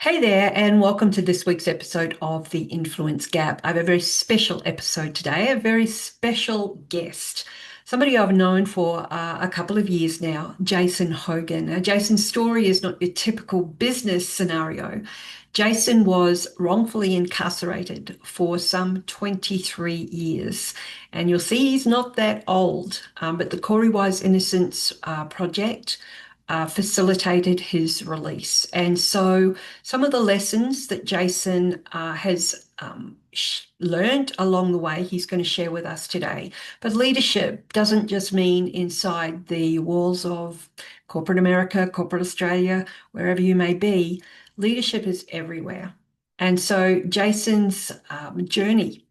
Hey there, and welcome to this week's episode of The Influence Gap. I have a very special episode today, a very special guest, somebody I've known for a couple of years now, Jason Hogan. Now, Jason's story is not your typical business scenario. Jason was wrongfully incarcerated for some 23 years, and you'll see he's not that old, but the Corey Wise Innocence Project facilitated his release. And so some of the lessons that Jason has learned along the way, he's going to share with us today. But leadership doesn't just mean inside the walls of corporate America, corporate Australia, wherever you may be. Leadership is everywhere. And so Jason's journey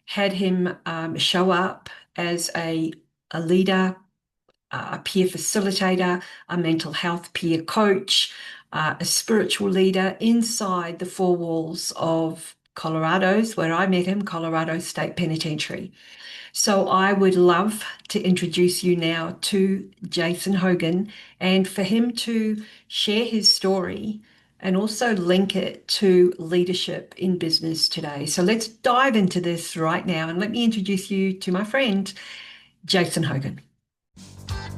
had him show up as a leader, a peer facilitator, a mental health peer coach, a spiritual leader inside the four walls of Colorado's, where I met him, Colorado State Penitentiary. So I would love to introduce you now to Jason Hogan and for him to share his story and also link it to leadership in business today. So let's dive into this right now, and let me introduce you to my friend, Jason Hogan.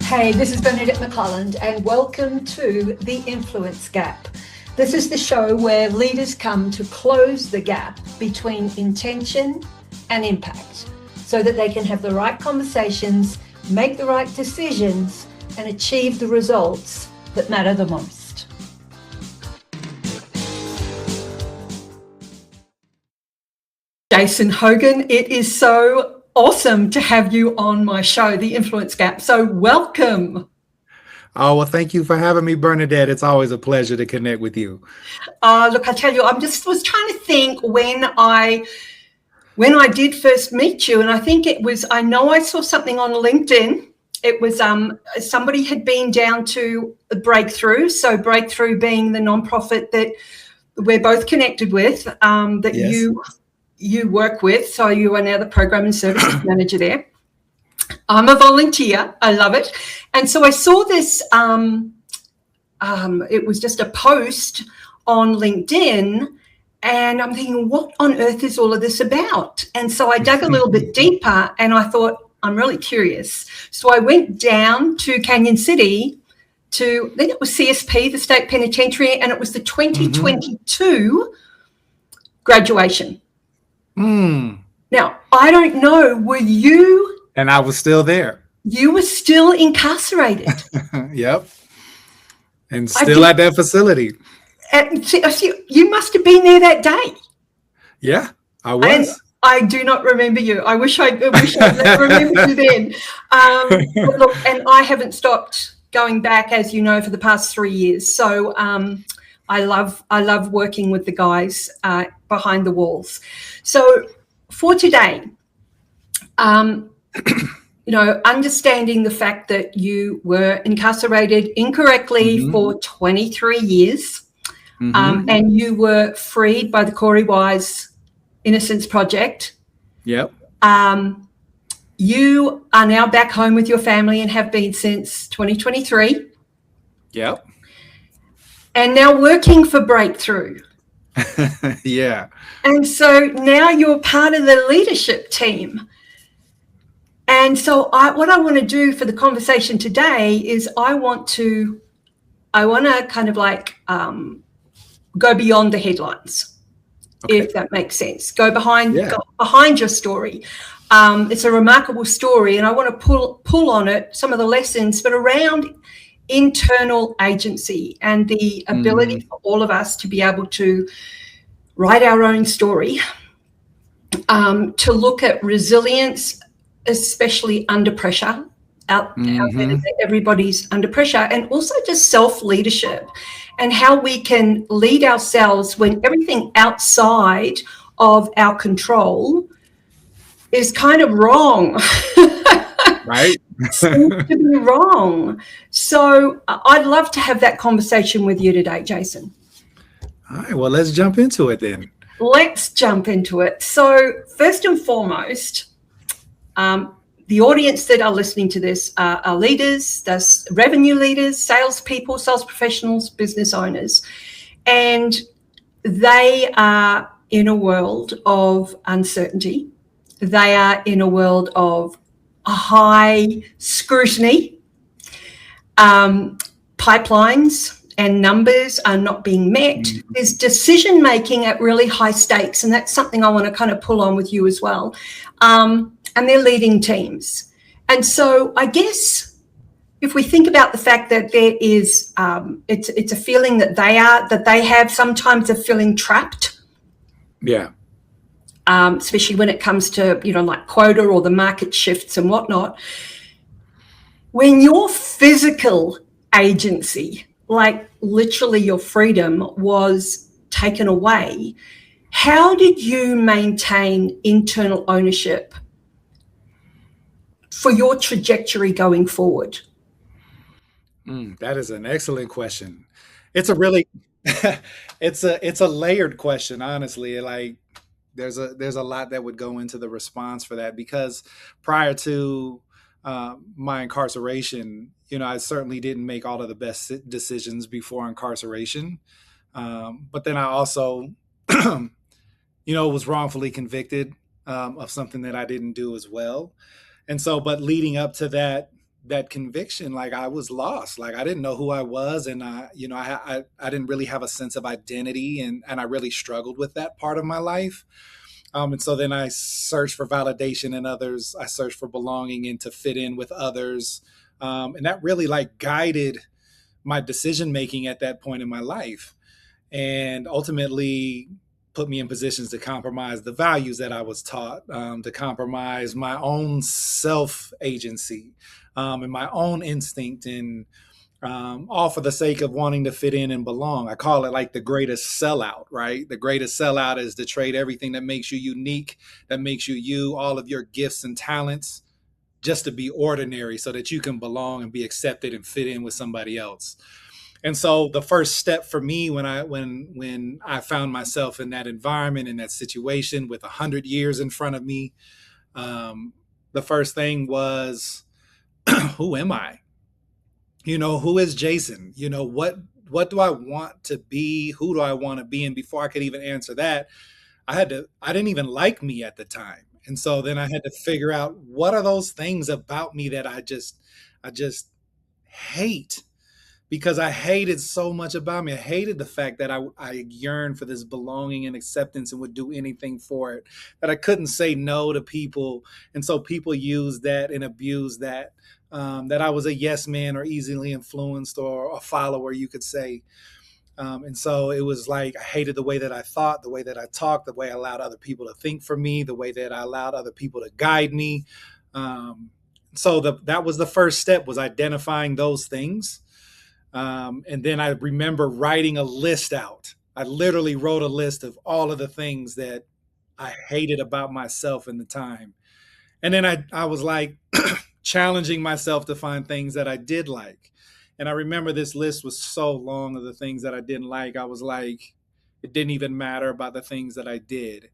Hey, this is Bernadette McClelland, and welcome to The Influence Gap. This is the show where leaders come to close the gap between intention and impact so that they can have the right conversations, make the right decisions, and achieve the results that matter the most. Jason Hogan, it is so awesome to have you on my show, The Influence Gap. So welcome. Oh, well, thank you for having me, Bernadette. It's always a pleasure to connect with you. Look, I tell you, I was trying to think when I did first meet you, and I think it was, I know I saw something on LinkedIn. It was somebody had been down to Breakthrough. So Breakthrough being the nonprofit that we're both connected with, that Yes. you work with. So you are now the program and services manager there. I'm a volunteer. I love it. And so I saw this, it was just a post on LinkedIn, and I'm thinking, what on earth is all of this about? And so I dug a little bit deeper, and I thought, I'm really curious. So I went down to Canyon City then it was CSP, the state penitentiary, and it was the 2022 graduation. Now, I don't know, were you? And I was still there. You were still incarcerated. Yep. And still at that facility. You must have been there that day. Yeah, I was. And I do not remember you. I wish I remembered you then. But look, and I haven't stopped going back, as you know, for the past 3 years. So I love working with the guys behind the walls. So for today, understanding the fact that you were incarcerated incorrectly for 23 years, and you were freed by the Corey Wise Innocence Project. Yep. You are now back home with your family and have been since 2023. Yep. And now working for Breakthrough. Yeah. And so now you're part of the leadership team. And so what I want to do for the conversation today is I want to kind of like go beyond the headlines, if that makes sense. Go behind your story. It's a remarkable story, and I want to pull on it, some of the lessons, but around internal agency and the ability for all of us to be able to write our own story, to look at resilience, especially under pressure. Out there, everybody's under pressure, and also just self-leadership and how we can lead ourselves when everything outside of our control is kind of wrong. Right. Seems to be wrong. So I'd love to have that conversation with you today, Jason. All right, well, let's jump into it then. Let's jump into it. So first and foremost, the audience that are listening to this are leaders, there's revenue leaders, salespeople, sales professionals, business owners. And They are in a world of uncertainty. They are in a world of high scrutiny. Pipelines and numbers are not being met. There's decision making at really high stakes, and that's something I want to kind of pull on with you as well. And they're leading teams. And so I guess if we think about the fact that there is, it's a feeling that they have sometimes a feeling trapped. Yeah. Especially when it comes to, like quota or the market shifts and whatnot. When your physical agency, like literally your freedom, was taken away, how did you maintain internal ownership for your trajectory going forward? That is an excellent question. It's a really it's a layered question, honestly. Like there's a lot that would go into the response for that because prior to my incarceration, I certainly didn't make all of the best decisions before incarceration. But then I also, was wrongfully convicted of something that I didn't do as well. And so, but leading up to that conviction, like I was lost, like I didn't know who I was, and I didn't really have a sense of identity, and I really struggled with that part of my life. And so then I searched for validation in others. I searched for belonging and to fit in with others, and that really like guided my decision making at that point in my life, and ultimately put me in positions to compromise the values that I was taught, to compromise my own self agency, and my own instinct, and all for the sake of wanting to fit in and belong. I call it like the greatest sellout, right? The greatest sellout is to trade everything that makes you unique, that makes you you, all of your gifts and talents, just to be ordinary so that you can belong and be accepted and fit in with somebody else. And so the first step for me when I found myself in that environment, in that situation with 100 years in front of me, the first thing was, who am I? Who is Jason? What do I want to be? Who do I want to be? And before I could even answer that, I didn't even like me at the time. And so then I had to figure out what are those things about me that I just hate, because I hated so much about me. I hated the fact that I yearned for this belonging and acceptance and would do anything for it, that I couldn't say no to people. And so people used that and abused that, that I was a yes man or easily influenced or a follower, you could say. And so it was like I hated the way that I thought, the way that I talked, the way I allowed other people to think for me, the way that I allowed other people to guide me. So that was the first step, was identifying those things. And then I remember writing a list out. I literally wrote a list of all of the things that I hated about myself in the time. And then I was like challenging myself to find things that I did like. And I remember this list was so long of the things that I didn't like. I was like, it didn't even matter about the things that I did.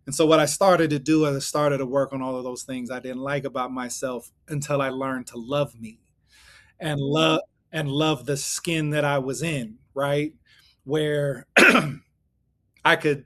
And so what I started to do, I started to work on all of those things I didn't like about myself until I learned to love me and love the skin that I was in, right? Where I could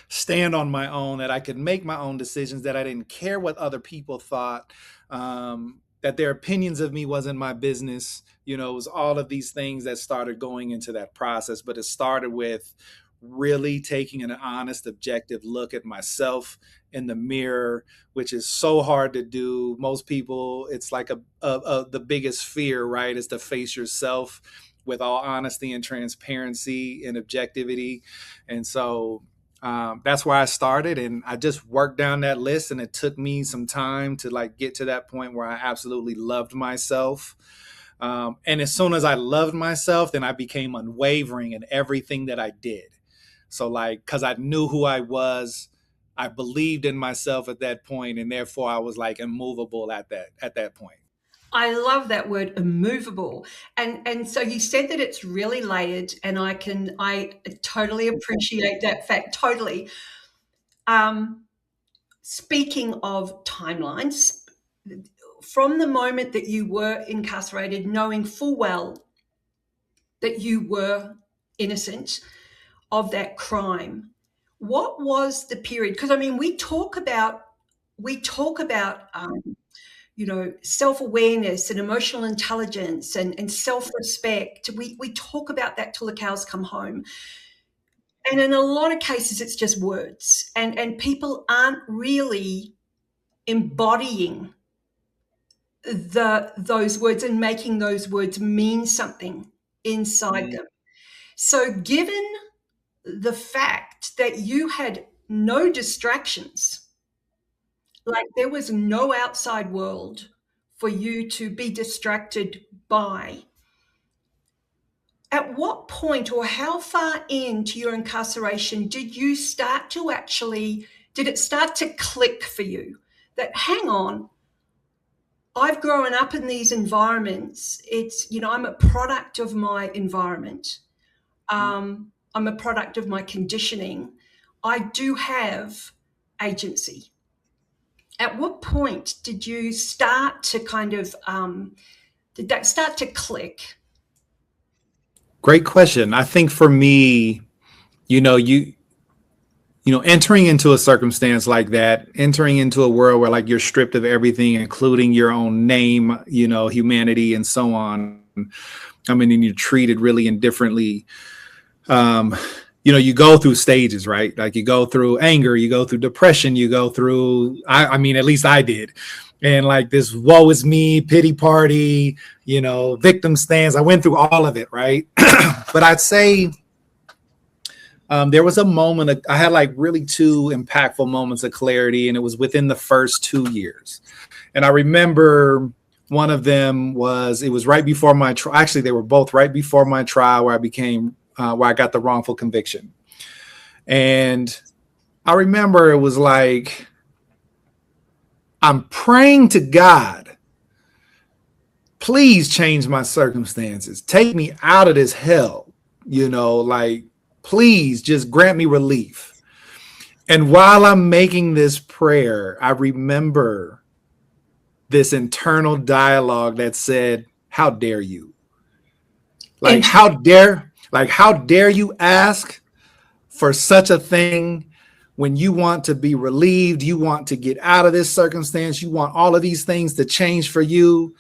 stand on my own, that I could make my own decisions, that I didn't care what other people thought, that their opinions of me wasn't my business. It was all of these things that started going into that process. But it started with really taking an honest, objective look at myself in the mirror, which is so hard to do. Most people, it's like the biggest fear, right, is to face yourself with all honesty and transparency and objectivity. And so that's where I started, and I just worked down that list, and it took me some time to like get to that point where I absolutely loved myself. And as soon as I loved myself, then I became unwavering in everything that I did. So like, cause I knew who I was, I believed in myself at that point, and therefore I was like immovable at that point. I love that word, immovable. And so you said that it's really layered, and I totally appreciate that fact. Totally. Um, Speaking of timelines, from the moment that you were incarcerated, knowing full well that you were innocent, of that crime, what was the period? Because I mean, we talk about self-awareness and emotional intelligence and self-respect. We talk about that till the cows come home. And in a lot of cases, it's just words, and people aren't really embodying those words and making those words mean something inside them. So given the fact that you had no distractions, like there was no outside world for you to be distracted by, at what point or how far into your incarceration did you start to did it start to click for you that, hang on, I've grown up in these environments. I'm a product of my environment. I'm a product of my conditioning. I do have agency. At what point did you start to did that start to click? Great question. I think for me, entering into a circumstance like that, entering into a world where like you're stripped of everything, including your own name, humanity and so on. I mean, and you're treated really indifferently. You go through stages, right? Like you go through anger, you go through depression, you go through, I mean, at least I did. And like this woe is me, pity party, victim stance. I went through all of it, right? But I'd say there was a moment, I had like really two impactful moments of clarity, and it was within the first 2 years. And I remember one of them it was right before my trial. Actually, they were both right before my trial where I got the wrongful conviction. And I remember it was like, I'm praying to God, please change my circumstances. Take me out of this hell, please just grant me relief. And while I'm making this prayer, I remember this internal dialogue that said, how dare you? How dare you ask for such a thing when you want to be relieved, you want to get out of this circumstance, you want all of these things to change for you,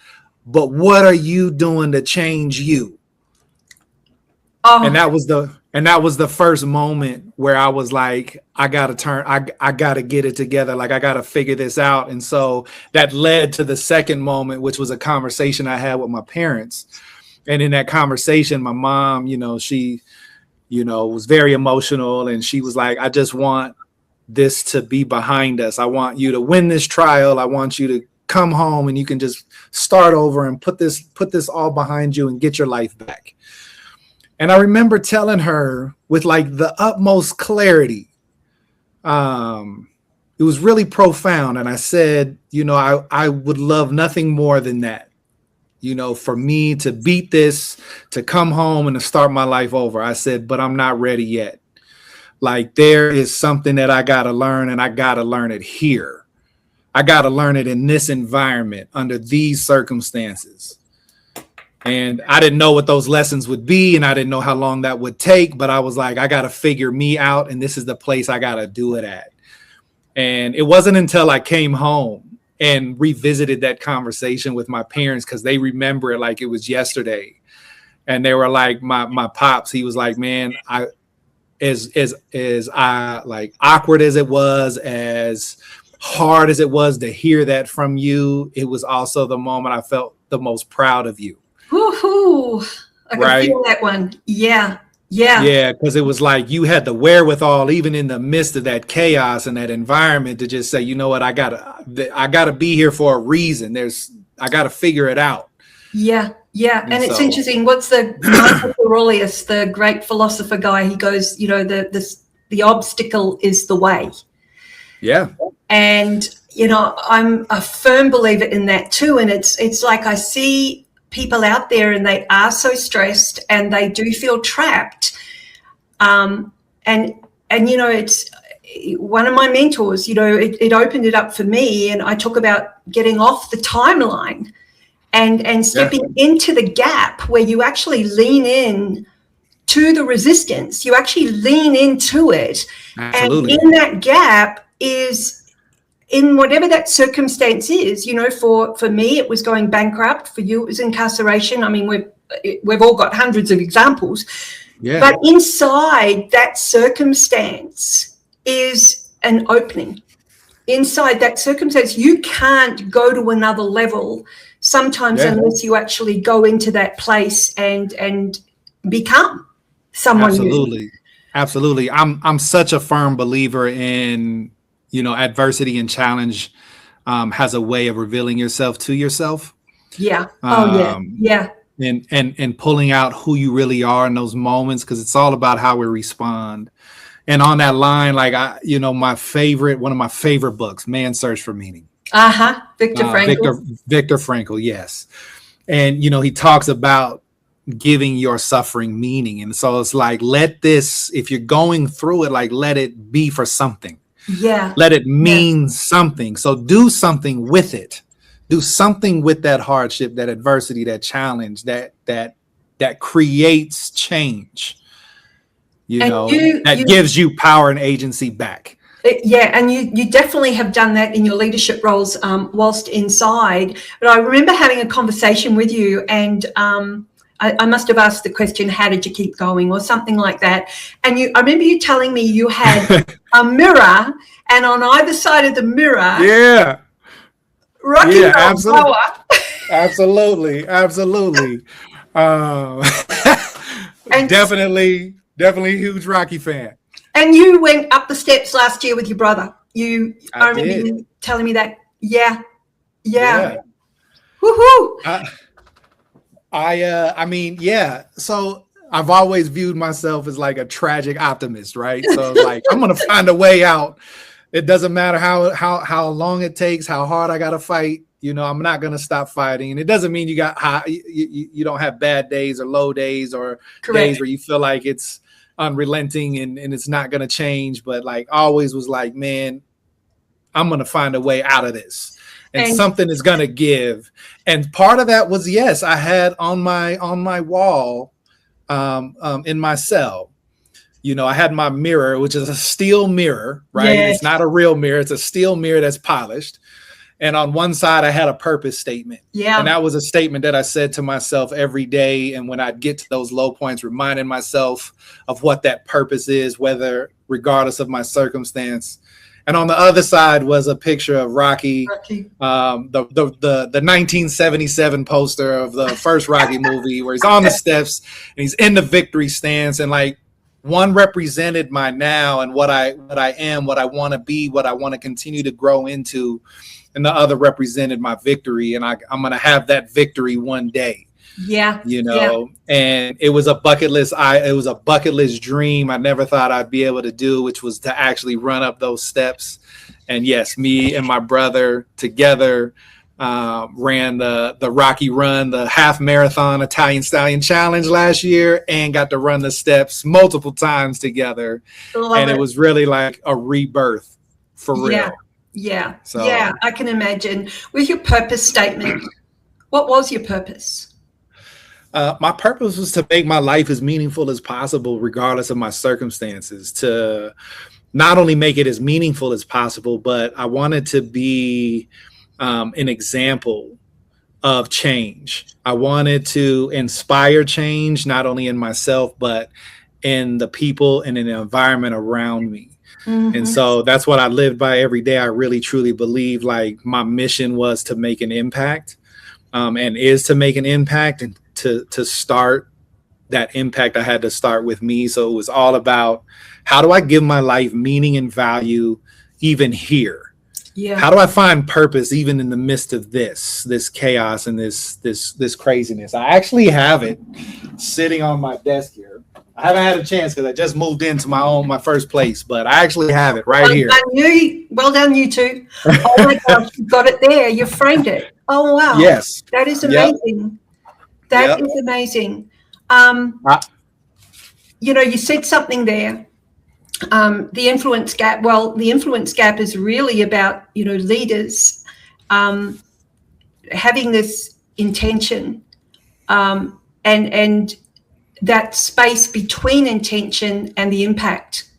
but what are you doing to change you? Oh. And that was the first moment where I was like, I gotta get it together. Like I gotta figure this out. And so that led to the second moment, which was a conversation I had with my parents. And in that conversation, my mom, she, was very emotional, and she was like, I just want this to be behind us. I want you to win this trial. I want you to come home and you can just start over and put this all behind you and get your life back. And I remember telling her with like the utmost clarity, it was really profound. And I said, I would love nothing more than that, for me to beat this, to come home and to start my life over. I said, but I'm not ready yet. Like there is something that I got to learn, and I got to learn it here. I got to learn it in this environment under these circumstances. And I didn't know what those lessons would be, and I didn't know how long that would take, but I was like, I got to figure me out, and this is the place I got to do it at. And it wasn't until I came home and revisited that conversation with my parents, because they remember it like it was yesterday. And they were like, my pops, he was like, man, as like awkward as it was, as hard as it was to hear that from you, it was also the moment I felt the most proud of you. Woohoo! I can feel that one. Yeah. Because it was like you had the wherewithal, even in the midst of that chaos and that environment, to just say, you know what, I gotta be here for a reason. I gotta figure it out. Yeah. And it's interesting. What's Marcus Aurelius, the great philosopher guy? He goes, the obstacle is the way. Yeah. And I'm a firm believer in that too. And it's like I see people out there, and they are so stressed, and they do feel trapped. And it's one of my mentors. It opened it up for me, and I talk about getting off the timeline and stepping into the gap where you actually lean in to the resistance. You actually lean into it. Absolutely. And in that gap is, in whatever that circumstance is, for me, it was going bankrupt. For you, it was incarceration. I mean, we've all got hundreds of examples. Yeah. But inside that circumstance is an opening. Inside that circumstance, you can't go to another level sometimes unless you actually go into that place and become someone new. Absolutely. I'm such a firm believer in, adversity and challenge has a way of revealing yourself to yourself. Yeah. Yeah. And pulling out who you really are in those moments, because it's all about how we respond. And on that line, like one of my favorite books, Man's Search for Meaning. Viktor Frankl. Viktor Frankl, yes. And he talks about giving your suffering meaning. And so it's like, if you're going through it, like, let it be for something. Yeah. Let it mean something. So do something with it. Do something with that hardship, that adversity, that challenge, that creates change. That gives you power and agency back. Yeah, and you definitely have done that in your leadership roles whilst inside. But I remember having a conversation with you, and I must have asked the question, how did you keep going, or something like that. And I remember you telling me you had a mirror, and on either side of the mirror, rock and roll power. Absolutely. And definitely a huge Rocky fan. And you went up the steps last year with your brother. I remember you telling me that. Yeah. Woohoo! So I've always viewed myself as like a tragic optimist, right? So like, I'm gonna find a way out. It doesn't matter how long it takes, how hard I gotta fight. I'm not gonna stop fighting. And it doesn't mean you don't have bad days or low days or days where you feel like it's unrelenting and it's not going to change, but like always was like, man, I'm going to find a way out of this, and something is going to give. And part of that was, I had on my wall in my cell, I had my mirror, which is a steel mirror, right? Yes. It's not a real mirror. It's a steel mirror that's polished. And on one side, I had a purpose statement. Yeah. And that was a statement that I said to myself every day. And when I'd get to those low points, reminding myself of what that purpose is, regardless of my circumstance. And on the other side was a picture of Rocky. The 1977 poster of the first Rocky movie, where he's on the steps and he's in the victory stance. And like, one represented my now and what I am, what I want to be, what I want to continue to grow into. And the other represented my victory, and I'm going to have that victory one day. Yeah. And it was a bucket list. It was a bucket list dream I never thought I'd be able to do, which was to actually run up those steps. And yes, me and my brother together ran the Rocky Run, the half marathon Italian Stallion Challenge last year, and got to run the steps multiple times together. It was really like a rebirth for real. Yeah, I can imagine. With your purpose statement, what was your purpose? My purpose was to make my life as meaningful as possible, regardless of my circumstances, to not only make it as meaningful as possible, but I wanted to be an example of change. I wanted to inspire change, not only in myself, but in the people and in the environment around me. Mm-hmm. And so that's what I lived by every day. I really, truly believe like my mission was to make an impact, and is to make an impact. And to start that impact, I had to start with me. So it was all about, how do I give my life meaning and value even here? Yeah. How do I find purpose even in the midst of this chaos and this craziness? I actually have it sitting on my desk here. I haven't had a chance because I just moved into my first place, but I actually have it right here. Well done, you two. Oh my gosh, you got it there. You framed it. Oh wow. Yes. That is amazing. That is amazing. You said something there. The influence gap. Well, the influence gap is really about, leaders having this intention and that space between intention and the impact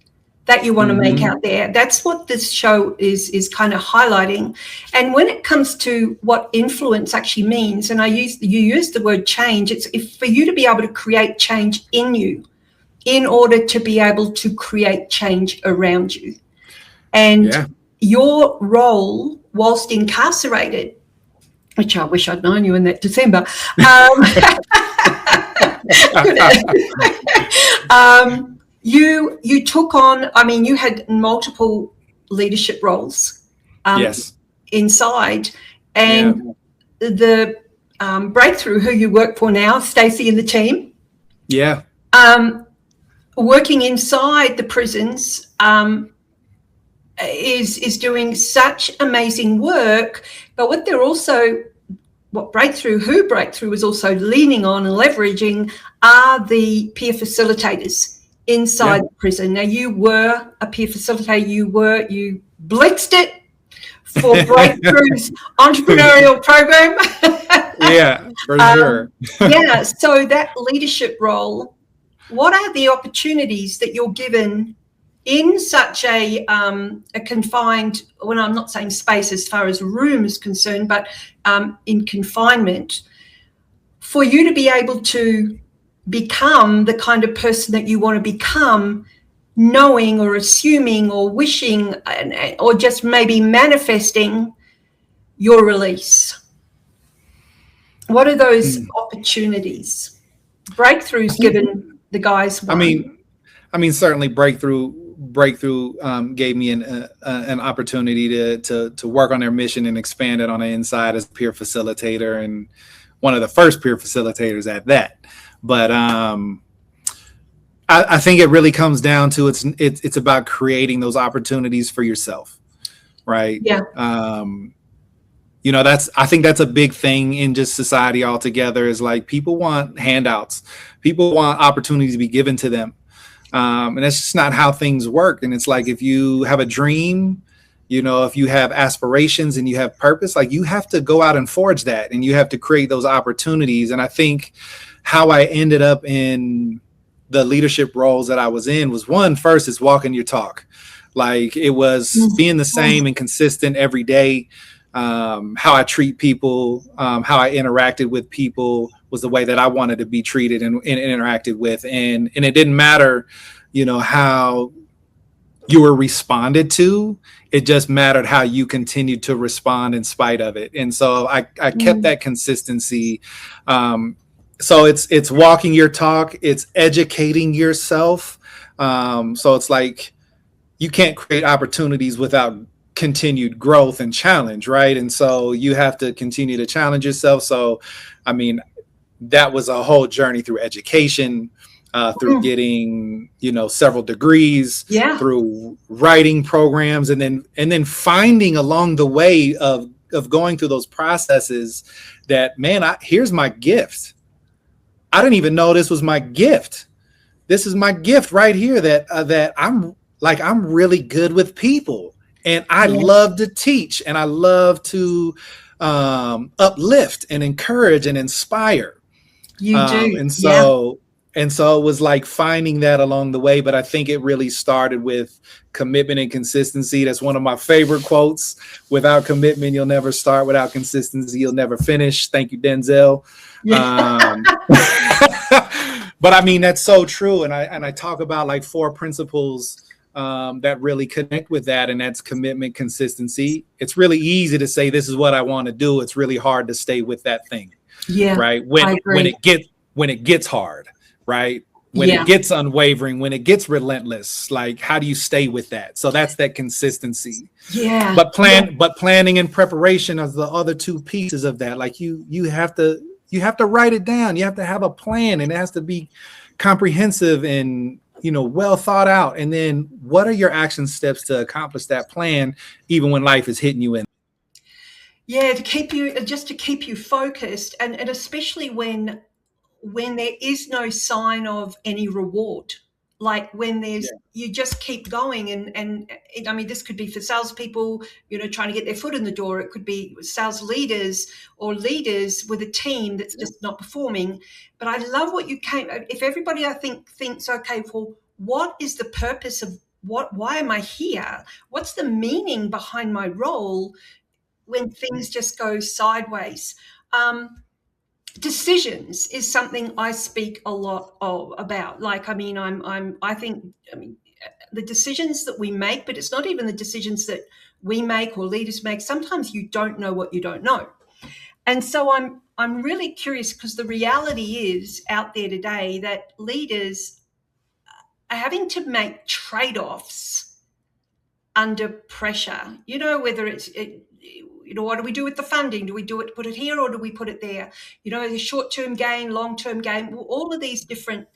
that you want to make Hmm. out there. That's what this show is kind of highlighting. And when it comes to what influence actually means, and you use the word change, it's if for you to be able to create change in you in order to be able to create change around you. And Yeah. your role whilst incarcerated, which I wish I'd known you in that December, you took on, I mean, you had multiple leadership roles Yes. inside, Yeah. and the breakthrough, who you work for now, Stacey and the team, Yeah. working inside the prisons, is doing such amazing work. But what they're also, what who Breakthrough is also leaning on and leveraging are the peer facilitators Yeah. inside the prison. Now, you were a peer facilitator. You blitzed it for Breakthrough's entrepreneurial program. Yeah, for sure. Yeah, so that leadership role, what are the opportunities that you're given in such a confined, when I'm not saying space as far as room is concerned, but in confinement, for you to be able to become the kind of person that you want to become, knowing or assuming or wishing or just maybe manifesting your release? What are those Mm. opportunities? I Breakthroughs think, given the guys I one. mean, certainly breakthrough gave me an opportunity to work on their mission and expand it on the inside as a peer facilitator, and one of the first peer facilitators at that. But I think it really comes down to it's about creating those opportunities for yourself, right? Yeah. I think that's a big thing in just society altogether, is like people want handouts, people want opportunities to be given to them, and that's just not how things work. And it's like, if you have a dream, if you have aspirations and you have purpose, like, you have to go out and forge that, and you have to create those opportunities. And I think how I ended up in the leadership roles that I was in was, one, first, is walking your talk. Like, it was being the same and consistent every day. How I treat people, how I interacted with people was the way that I wanted to be treated and interacted with. And it didn't matter, how you were responded to. It just mattered how you continued to respond in spite of it. And so I kept that consistency. So it's walking your talk, it's educating yourself. So it's like, you can't create opportunities without continued growth and challenge, right? And so you have to continue to challenge yourself. So, I mean, that was a whole journey through education, through getting, several degrees, Yeah. through writing programs, and then finding along the way of going through those processes that, man, here's my gift. I didn't even know this was my gift. This is my gift right here, that I'm really good with people, and I Yeah. love to teach, and I love to uplift and encourage and inspire. You do. And Yeah. so it was like finding that along the way. But I think it really started with commitment and consistency. That's one of my favorite quotes. Without commitment, you'll never start. Without consistency, you'll never finish. Thank you, Denzel. Yeah. But I mean, that's so true. And I talk about like 4 principles that really connect with that. And that's commitment, consistency. It's really easy to say, this is what I want to do. It's really hard to stay with that thing. Yeah. Right. I agree. When it gets hard, right. When Yeah. it gets unwavering, when it gets relentless, like, how do you stay with that? So that's that consistency. Yeah. But planning and preparation are the other 2 pieces of that. Like, you have to write it down. You have to have a plan, and it has to be comprehensive and, well thought out. And then, what are your action steps to accomplish that plan, even when life is hitting you in? Yeah, to keep you focused, and especially when there is no sign of any reward. Like when there's, Yeah. you just keep going, and I mean, this could be for salespeople, trying to get their foot in the door. It could be sales leaders or leaders with a team that's Yeah. just not performing. But I love what you came. If everybody, I think, thinks, okay, well, what is the purpose of why am I here? What's the meaning behind my role when things just go sideways? Decisions is something I speak a lot about. Like, I mean, I think, the decisions that we make, but it's not even the decisions that we make or leaders make. Sometimes you don't know what you don't know. And so I'm really curious, because the reality is out there today that leaders are having to make trade-offs under pressure, whether it's, what do we do with the funding? Do we put it here, or do we put it there? The short-term gain, long-term gain, all of these different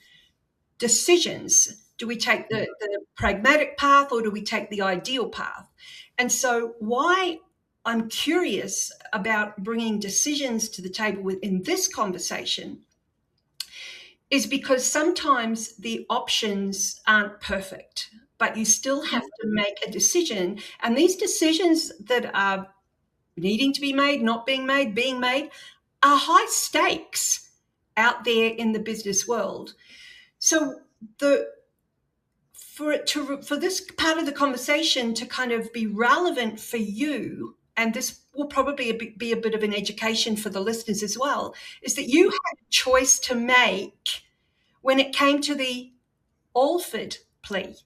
decisions. Do we take the pragmatic path, or do we take the ideal path? And so why I'm curious about bringing decisions to the table in this conversation is because sometimes the options aren't perfect, but you still have to make a decision. And these decisions that are needing to be made, not being made, being made, are high stakes out there in the business world. So for this part of the conversation to kind of be relevant for you, and this will probably be a bit of an education for the listeners as well, is that you had a choice to make when it came to the Alford plea.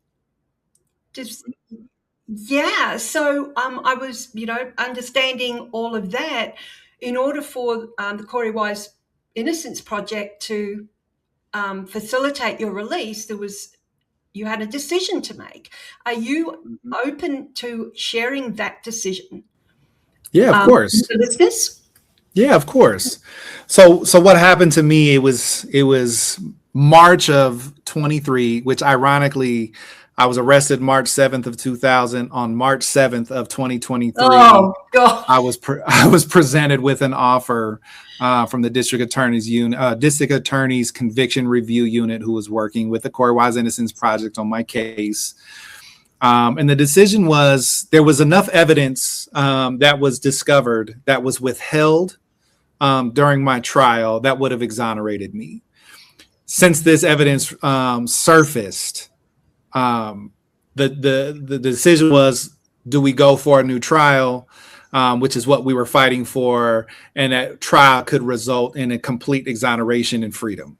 Yeah, so I was, understanding all of that. In order for the Corey Wise Innocence Project to facilitate your release, you had a decision to make. Are you open to sharing that decision? Yeah, of course. With the listeners? Yeah, of course. So what happened to me? It was March of 23, which ironically, I was arrested March 7th of 2000. On March 7th of 2023, Oh God! I was presented with an offer from the district attorney's conviction review unit, who was working with the Corey Wise Innocence Project on my case. And the decision was, there was enough evidence that was discovered that was withheld during my trial that would have exonerated me. Since this evidence surfaced, the decision was, do we go for a new trial, which is what we were fighting for, and that trial could result in a complete exoneration and freedom.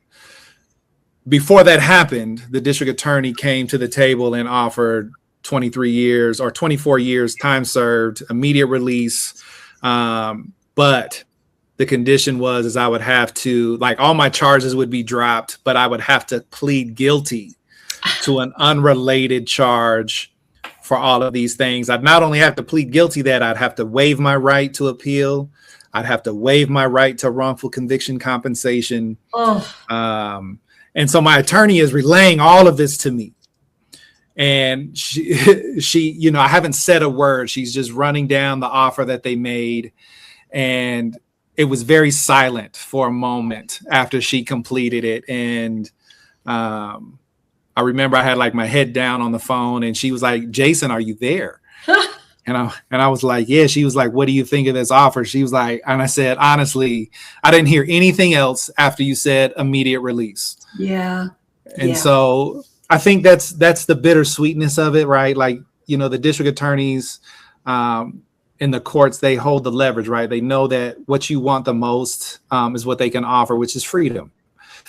Before that happened, the district attorney came to the table and offered 23 years or 24 years time served, immediate release. But the condition was I would have to, like, all my charges would be dropped, but I would have to plead guilty to an unrelated charge for all of these things. I'd not only have to plead guilty, that I'd have to waive my right to appeal. I'd have to waive my right to wrongful conviction compensation. And so my attorney is relaying all of this to me. And she, I haven't said a word. She's just running down the offer that they made. And it was very silent for a moment after she completed it. And I remember I had like my head down on the phone, and she was like, "Jason, are you there?" And I was like, "Yeah." She was like, "What do you think of this offer?" She was like, and I said, "Honestly, I didn't hear anything else after you said immediate release." Yeah. And so I think that's the bittersweetness of it, right? Like, the district attorneys in the courts, they hold the leverage, right? They know that what you want the most is what they can offer, which is freedom.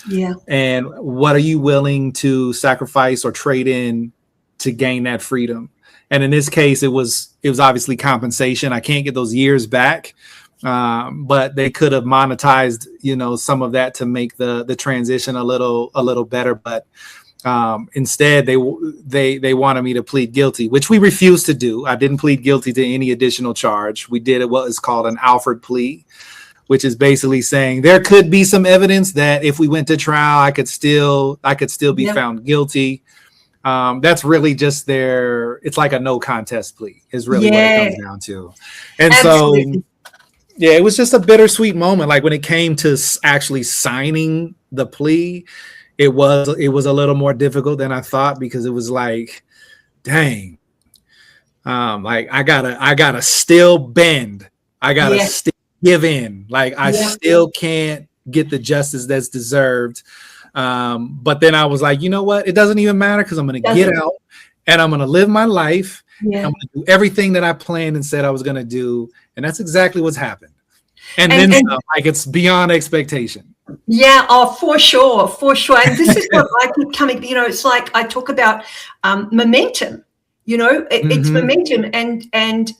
Yeah. And what are you willing to sacrifice or trade in to gain that freedom? And in this case, it was obviously compensation. I can't get those years back, but they could have monetized, some of that to make the transition a little better. But instead, they wanted me to plead guilty, which we refused to do. I didn't plead guilty to any additional charge. We did what is called an Alford plea, which is basically saying there could be some evidence that if we went to trial, I could still be found guilty. That's really just it's like a no contest plea is really what it comes down to. And Absolutely. So, yeah, it was just a bittersweet moment. Like when it came to actually signing the plea, it was a little more difficult than I thought, because it was like, dang, like I gotta still bend. I gotta Yeah. still give in. Like I Yeah. still can't get the justice that's deserved. But then I was like, you know what? It doesn't even matter, because I'm going to get Doesn't. out and I'm going to live my life. And Yeah. I'm going to do everything that I planned and said I was going to do. And that's exactly what's happened. And And then and some, like it's beyond expectation. yeah, oh, for sure, for sure. And this is what I keep coming, it's like I talk about momentum, it's Hmm. momentum and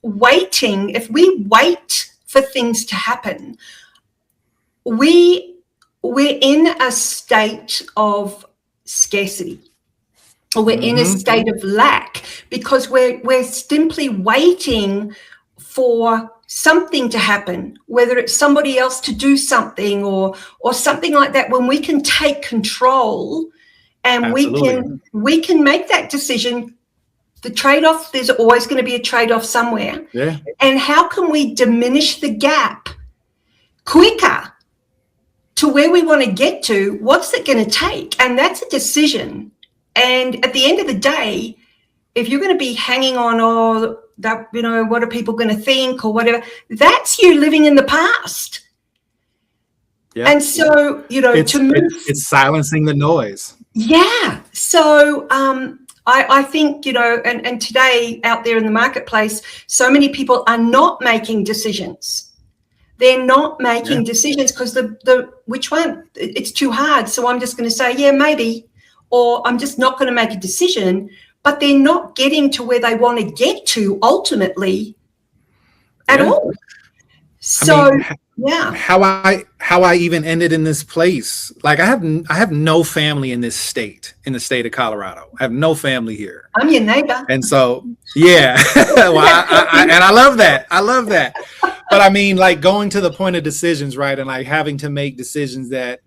waiting. If we wait for things to happen, we're in a state of scarcity, or we're in a Hmm. state of lack, because we're simply waiting for something to happen, whether it's somebody else to do something or something like that, when we can take control and we Absolutely. can make that decision. The trade-off, there's always going to be a trade-off somewhere. Yeah. And how can we diminish the gap quicker to where we want to get to? What's it going to take? And that's a decision. And at the end of the day, if you're going to be hanging on, that, what are people going to think or whatever, that's you living in the past. Yeah. And so, to move. It's silencing the noise. Yeah. So I think, and today out there in the marketplace, so many people are not making decisions. They're not making decisions because which one? It's too hard. So I'm just going to say, yeah, maybe, or I'm just not going to make a decision. But they're not getting to where they want to get to ultimately at all. So, how I even ended in this place. Like I have no family in the state of Colorado. I have no family here. I'm your neighbor. And so, yeah, well, I love that. I love that. But I mean, like going to the point of decisions, right? And like having to make decisions that,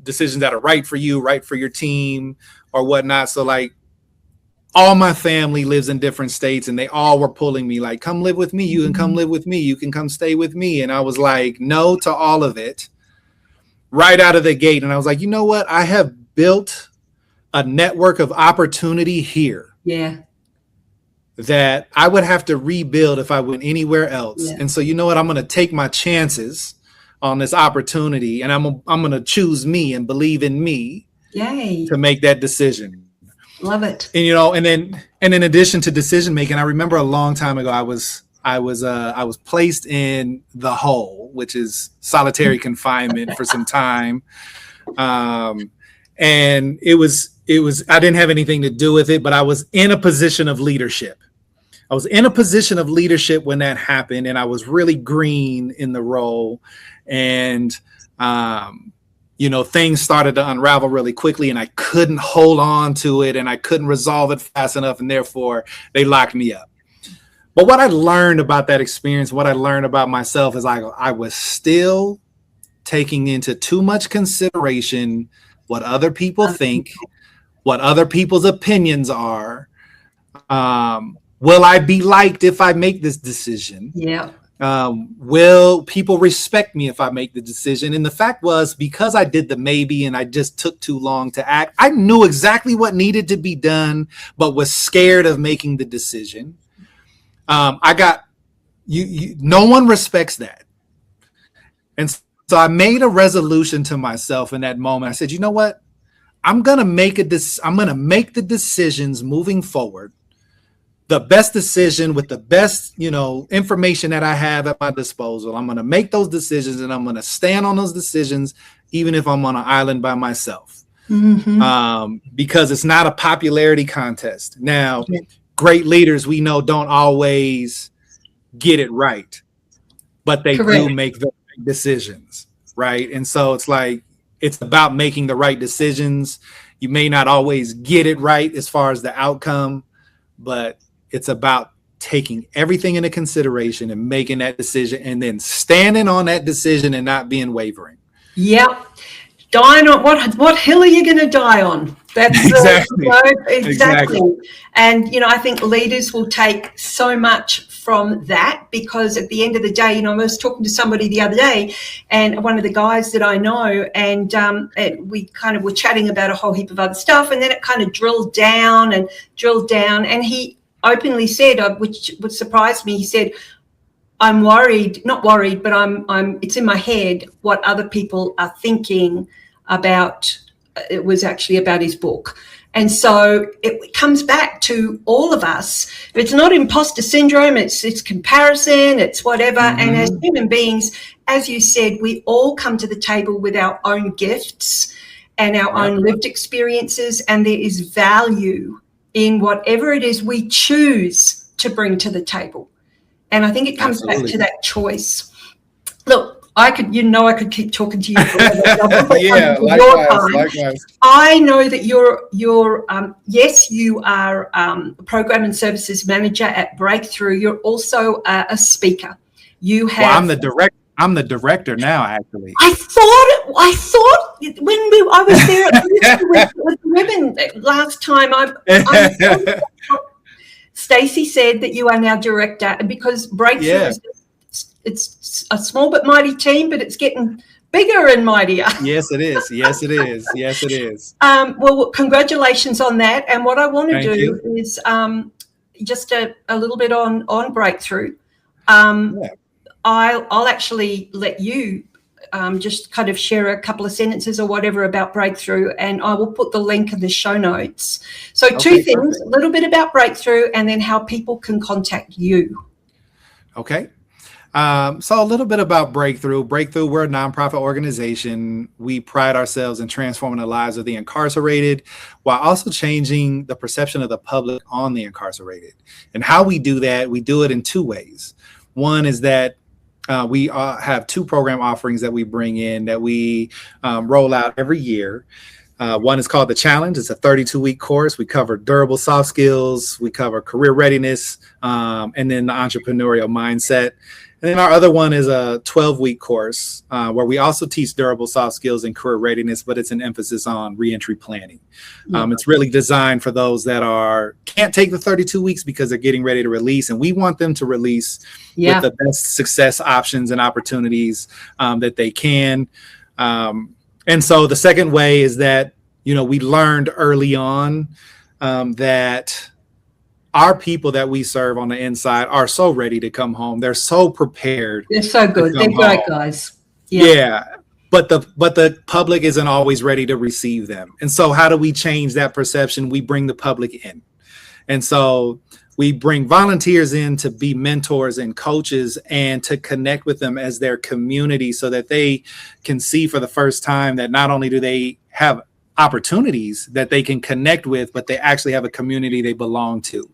decisions that are right for you, right for your team or whatnot. So like all my family lives in different states and they all were pulling me like, come live with me. You can come live with me. You can come stay with me. And I was like, no to all of it right out of the gate. And I was like, you know what? I have built a network of opportunity here. Yeah. That I would have to rebuild if I went anywhere else. Yeah. And so, you know what? I'm going to take my chances on this opportunity and I'm going to choose me and believe in me. Yay. To make that decision. Love it. And, and then in addition to decision making, I remember a long time ago, I was placed in the hole, which is solitary confinement for some time. And it was, I didn't have anything to do with it, but I was in a position of leadership. I was in a position of leadership when that happened, and I was really green in the role. And, things started to unravel really quickly, and I couldn't hold on to it, and I couldn't resolve it fast enough, and therefore they locked me up. But what I learned about that experience, what I learned about myself, is I was still taking into too much consideration what other people think, what other people's opinions are. Will I be liked if I make this decision? Yeah. Will people respect me if I make the decision? And the fact was, because I did the maybe and I just took too long to act, I knew exactly what needed to be done, but was scared of making the decision. No one respects that. And so I made a resolution to myself in that moment. I said, you know what? I'm going to make the decisions moving forward. The best decision with the best, information that I have at my disposal. I'm going to make those decisions and I'm going to stand on those decisions, even if I'm on an island by myself. Mm-hmm. Because it's not a popularity contest. Now, great leaders we know don't always get it right, but they do make the right decisions, right? And so it's like, it's about making the right decisions. You may not always get it right as far as the outcome, but it's about taking everything into consideration and making that decision and then standing on that decision and not being wavering. Yep. Dying on what hill are you going to die on? That's exactly. Exactly. And, I think leaders will take so much from that, because at the end of the day, I was talking to somebody the other day, and one of the guys that I know, and we kind of were chatting about a whole heap of other stuff, and then it kind of drilled down, and he openly said, which would surprise me, he said, I'm worried, not worried, but it's in my head what other people are thinking about. It was actually about his book. And so it comes back to all of us. It's not imposter syndrome, it's comparison, it's whatever. Mm-hmm. And as human beings, as you said, we all come to the table with our own gifts and our own lived experiences, and there is value in whatever it is we choose to bring to the table. And I think it comes back to that choice. Look, I could keep talking to you forever. Yeah, likewise. I know that you're yes, you are a program and services manager at Breakthrough. You're also a speaker. You have. Well, I'm the director now, actually. I thought when I was there with women last time. Stacey said that you are now director, because Breakthrough it's a small but mighty team, but it's getting bigger and mightier. Yes, it is. Well, congratulations on that. And what I want to do is just a little bit on Breakthrough. I'll actually let you just kind of share a couple of sentences or whatever about Breakthrough, and I will put the link in the show notes. So two things, perfect. A little bit about Breakthrough, and then how people can contact you. Okay. So a little bit about Breakthrough. Breakthrough, we're a nonprofit organization. We pride ourselves in transforming the lives of the incarcerated while also changing the perception of the public on the incarcerated. And how we do that, we do it in two ways. One is that we have two program offerings that we bring in that we roll out every year. One is called The Challenge. It's a 32-week course. We cover durable soft skills. We cover career readiness, and then the entrepreneurial mindset. And then our other one is a 12-week course where we also teach durable soft skills and career readiness, but it's an emphasis on reentry planning. It's really designed for those that can't take the 32 weeks because they're getting ready to release, and we want them to release with the best success options and opportunities that they can. And so the second way is that, we learned early on that our people that we serve on the inside are so ready to come home. They're so prepared. They're so good. They're great guys. Yeah. But the public isn't always ready to receive them. And so how do we change that perception? We bring the public in. And so we bring volunteers in to be mentors and coaches and to connect with them as their community so that they can see for the first time that not only do they have opportunities that they can connect with, but they actually have a community they belong to.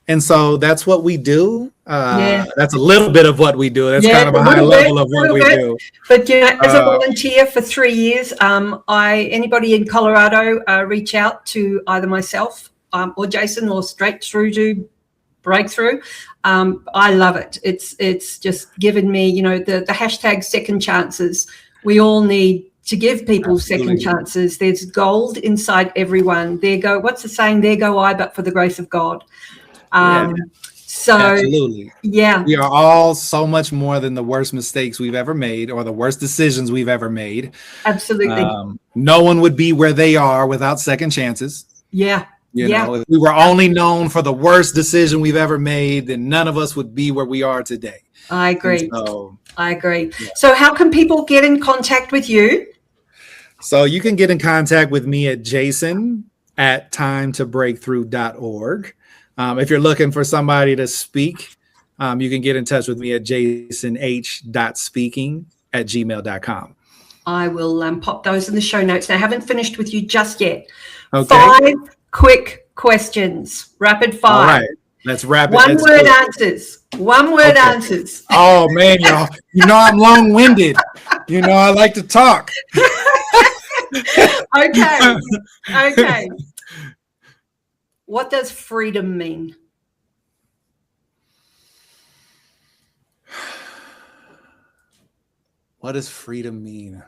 And so that's what we do. That's a little bit of what we do. That's kind of a high level of what we do. But as a volunteer for 3 years, anybody in Colorado reach out to either myself or Jason, or straight through to Breakthrough. I love it. It's just given me, the hashtag second chances. We all need to give people second chances. There's gold inside everyone. What's the saying? There go I, but for the grace of God. So absolutely. Yeah. We are all so much more than the worst mistakes we've ever made or the worst decisions we've ever made. Absolutely. No one would be where they are without second chances. Yeah. If we were only known for the worst decision we've ever made, then none of us would be where we are today. I agree. I agree. Yeah. So how can people get in contact with you? So you can get in contact with me at jason@timetobreakthrough.org. If you're looking for somebody to speak, you can get in touch with me at jasonh.speaking@gmail.com. I will pop those in the show notes. Now, I haven't finished with you just yet. Okay. 5 quick questions, rapid fire. All right. Let's wrap it. One-word answers. One-word answers. Oh, man, y'all. I'm long-winded. I like to talk. Okay. What does freedom mean? What does freedom mean?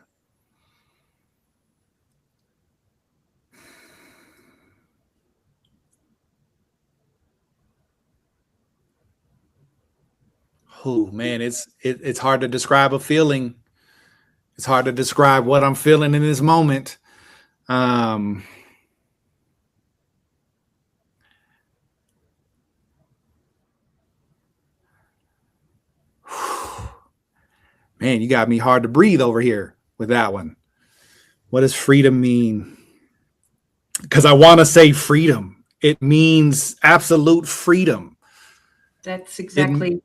Oh man, it's hard to describe a feeling. It's hard to describe what I'm feeling in this moment. Um, Man, you got me hard to breathe over here with that one. What does freedom mean? Because I want to say freedom. It means absolute freedom. That's exactly.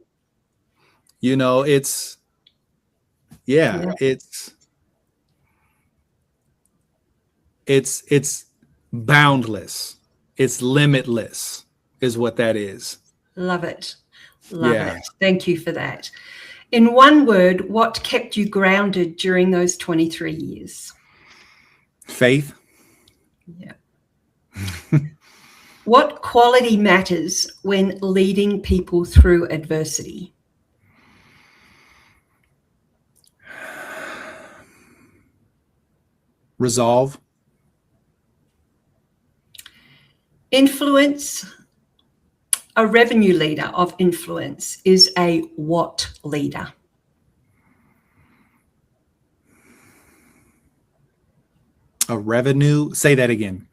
It's it's boundless. It's limitless is what that is. Love it. Love it. Thank you for that. In one word, what kept you grounded during those 23 years? Faith. Yeah. What quality matters when leading people through adversity? Resolve. Influence. A revenue leader of influence is a what leader? A revenue. Say that again.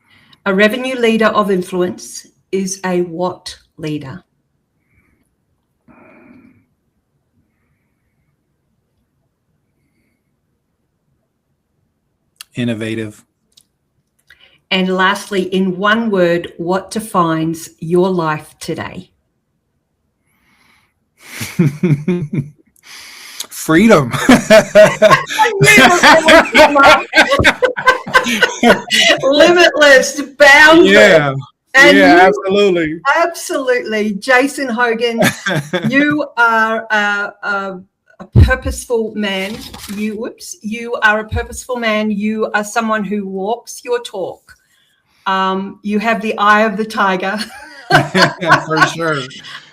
A revenue leader of influence is a what leader? Innovative. And lastly, in one word, what defines your life today? Freedom. Limitless, boundless. Yeah. And absolutely. Absolutely. Jason Hogan, you are a purposeful man. You are a purposeful man. You are someone who walks your talk. You have the eye of the tiger. For sure.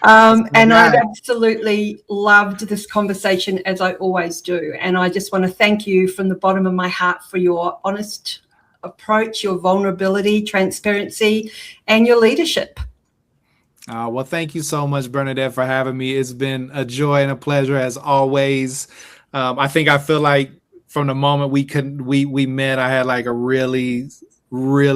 And I've absolutely loved this conversation, as I always do. And I just want to thank you from the bottom of my heart for your honest approach, your vulnerability, transparency, and your leadership. Well, thank you so much, Bernadette, for having me. It's been a joy and a pleasure as always. I feel like from the moment we met, I had like a really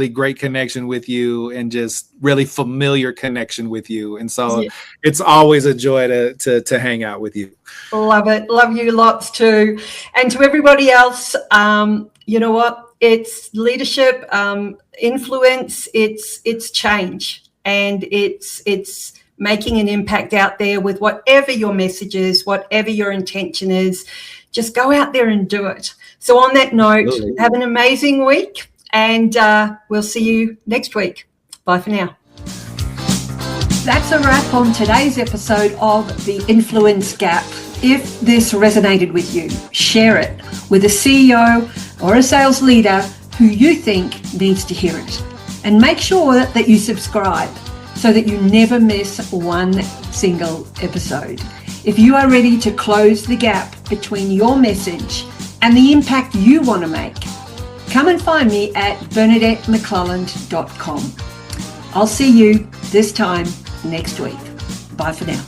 great connection with you and just really familiar connection with you. And so It's always a joy to hang out with you. Love it. Love you lots too. And to everybody else, you know what? It's leadership, influence, it's change, and it's making an impact out there with whatever your message is, whatever your intention is. Just go out there and do it. So on that note, have an amazing week, and we'll see you next week. Bye for now. That's a wrap on today's episode of The Influence Gap. If this resonated with you, share it with a CEO or a sales leader who you think needs to hear it. And make sure that you subscribe so that you never miss one single episode. If you are ready to close the gap between your message and the impact you want to make, come and find me at BernadetteMcClelland.com. I'll see you this time next week. Bye for now.